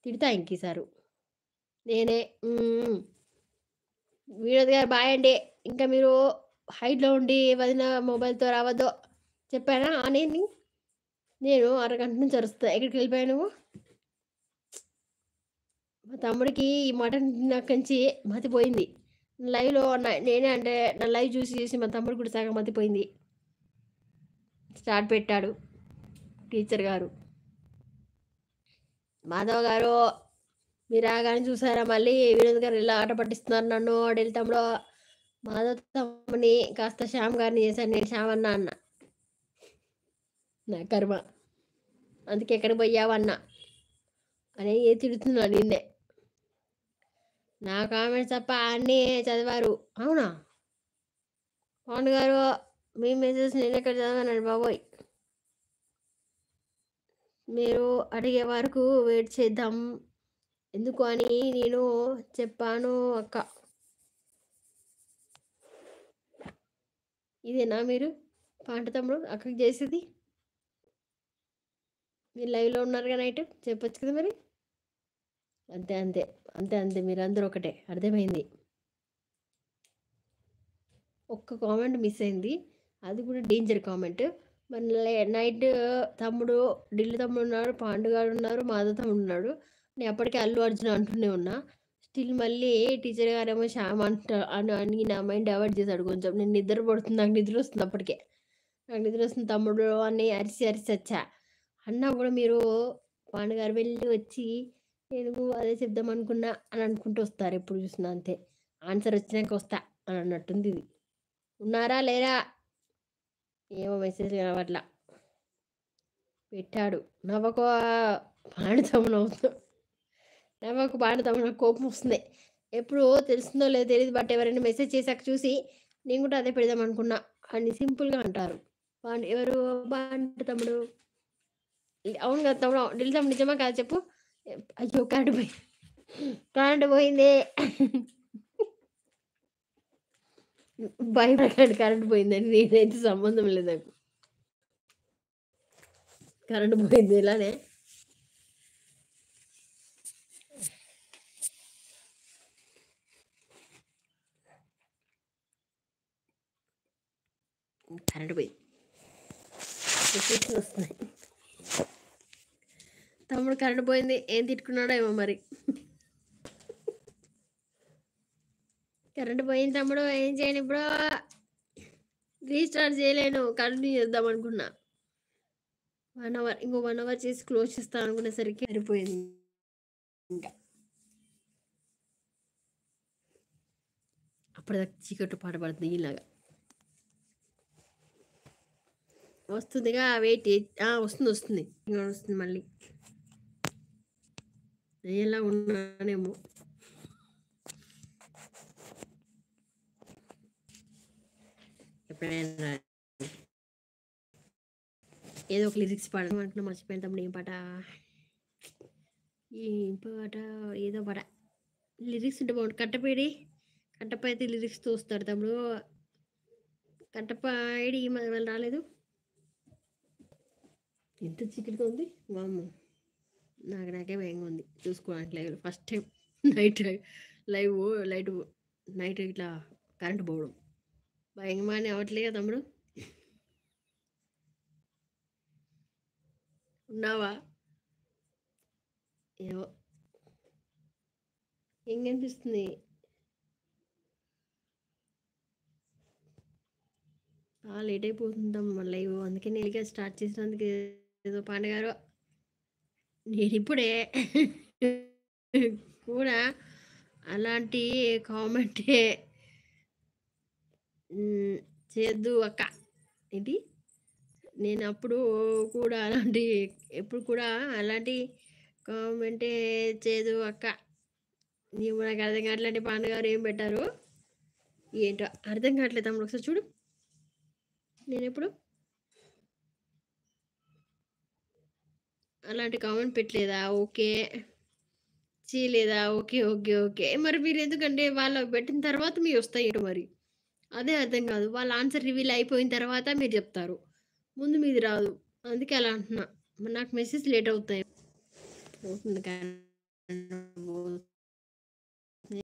తిడతా ఇంకీసారు. నేనే హ్మ్. వినోద్ గారు బాయ్ అండి. ఇంకా మీరు హైట్‌లో ఉండి వదిన మొబైల్‌తో రావద్దు. చెప్పానా అనేది? నేను అరగంట నుంచి అరుస్తా. ఎక్కడికెళ్ళిపోయావు నువ్వు? మా తమ్ముడికి ఈ మటన్ తిన్నాకంచి మతిపోయింది. లైవ్‌లో నేనే అంటే నా లైవ్ చూసి మా తమ్ముడికి కూడా సగం మతిపోయింది. స్టార్ట్ పెట్టాడు టీచర్ గారు. మాధవ్ గారు మీరు రాగానే చూసారా మళ్ళీ వినోద్ గారు ఇలా ఆట పట్టిస్తున్నారు నన్ను. అడెళ్ళి తమ్ముడు మాధవ్ తమ్ముడిని కాస్త శ్యామ్ గారిని చేశాను. నేను శ్యామ్ అన్నా అన్న. నా కర్మ. అందుకే ఎక్కడికి పోయావన్నా అని తిడుతున్నాడు నిన్నే. నా కామెంట్స్ తప్ప అన్నీ చదివారు. అవునా? పవన్ గారు మీ మెసేజ్ నేనెక్కడ చదివానండి బాబోయ్! మీరు అడిగే వరకు వెయిట్ చేద్దాం. ఎందుకు అని నేను చెప్పాను అక్క. ఇదేనా మీరు పాంట తమ్ముడు అక్కకి చేసేది? మీరు లైవ్‌లో ఉన్నారుగా నైట్ చెప్పొచ్చు కదా మరి. అంతే అంతే. అంతే అంతే. మీరందరూ ఒకటే. అర్థమైంది. ఒక్క కామెంట్ మిస్ అయింది. అది కూడా డేంజర్ కామెంట్. మరి నైట్ తమ్ముడు ఢిల్లీ తమ్ముడున్నాడు, పాండుగాడున్నారు, మాధవ్ తమ్ముడున్నాడు. నేను అప్పటికే అల్లు అర్జున్ అంటూనే ఉన్నా. స్టిల్ మళ్ళీ టీచర్ గారేమో శ్యామ్ అని నా మైండ్ డైవర్ట్ చేశాడు కొంచెం. నేను నిద్ర పడుతుంది. నాకు నిద్రొస్తుంది అప్పటికే. నాకు నిద్రొస్తుంది తమ్ముడు అని అరిసి అరిసి చచ్చా. అన్నా కూడా మీరు పాండుగారు వెళ్ళి వచ్చి నేను అదే చెప్దామనుకున్నా అని అనుకుంటూ వస్తారు ఎప్పుడు చూసినా అంతే. ఆన్సర్ వచ్చినాక వస్తా అని అన్నట్టుంది ఇది. ఉన్నారా లేరా? ఏమో మెసేజ్ కనపట్ల. పెట్టాడు. నవ్వకు పాడుతాము నవ్వుతూ. నవ్వకు పాడుతాము నాకు కోపం వస్తుంది. ఎప్పుడు తెలుస్తుందో లేదో తెలీదు. బట్ ఎవరైనా మెసేజ్ చేశాక చూసి నేను కూడా అదే పెడదాం అనుకున్నా అని సింపుల్‌గా అంటారు. ఎవరు బాంటు తమ్ముడు? అవును కదా తమ్ముడు. ఢిల్లీ తమ్ముడు నిజమా కాదా చెప్పు? అయ్యో! కరెంట్ పోయింది. కరెంట్ పోయింది. భయపడకండి కరెంట్ పోయిందని. నేనైతే సంబంధం లేదు నాకు. కరెంట్ పోయింది ఇలానే. కరెంట్ పోయింది. మెసేజ్‌లు వస్తున్నాయి. తమ్ముడు కరెంట్ పోయింది. ఏం తిట్టుకున్నాడో ఏమో మరి. కరెంట్ పోయింది తమ్ముడు. ఏం చేయను ఇప్పుడు? రీస్టార్ట్ చేయలేను. కంటిన్యూ చేద్దాం అనుకున్నా. 1 అవర్. ఇంకో 1 అవర్ చేసి క్లోజ్ చేస్తాను అనుకునేసరికి సరిపోయింది ఇంకా. అప్పటిదాకా చీకట్లు పాట పడుతుంది ఇలాగా. వస్తుందిగా వెయిట్. వస్తుంది వస్తుంది. ఇంకా వస్తుంది మళ్ళీ. ఎలా ఉన్నానేమో. ఎప్పుడైనా ఏదో ఒక లిరిక్స్ పాడడం అనుకున్నా మర్చిపోయాను తమ్ముడు. ఏం పాట? ఏం పాట? ఏదో పాట. లిరిక్స్ ఉంటే బాగుంటుంది. కట్టప్ప అయితే లిరిక్స్‌తో వస్తాడు తమ్ముడు. కట్టప్ప ఐడి మళ్ళీ రాలేదు. ఎంత చీకటిగా ఉంది. వామ్మో! నాకే భయంగా ఉంది చూసుకోవడానికి లైవ్‌లో. First time night live light night ఇట్లా కరెంట్ పోవడం. భయంగానే అవ్వట్లేదా తమ్ముడు? ఉన్నావా? ఏమో ఏం కనిపిస్తుంది? లేట్ అయిపోతుందమ్మా లైవ్. అందుకే నేరుగా స్టార్ట్ చేసినందుకు ఏదో పండగారు. నేనిప్పుడే కూడా అలాంటి కామెంటే చేయొద్దు అక్క. ఏంటి? నేనప్పుడు కూడా ఎప్పుడు కూడా అలాంటి కామెంటే చేయదు అక్క. నీవు నాకు అర్థం కావట్లేండి. పాండగారు ఏం పెట్టారు? ఏంటో అర్థం కావట్లేదు తమ్ముడు. ఒకసారి చూడు. నేనెప్పుడు అలాంటి కామెంట్ పెట్టలేదా? ఓకే. చేయలేదా? ఓకే. ఓకే. ఓకే. మరి మీరెందుకంటే వాళ్ళకి పెట్టిన తర్వాత మీవొస్తాయి ఏంటో మరి. అదే అర్థం కాదు. వాళ్ళ ఆన్సర్ రివీల్ అయిపోయిన తర్వాత మీరు చెప్తారు. ముందు మీది రాదు. అందుకే అలా అంటున్నా. మరి నాకు మెసేజ్ లేట్ అవుతాయి. అవుతుంది కానీ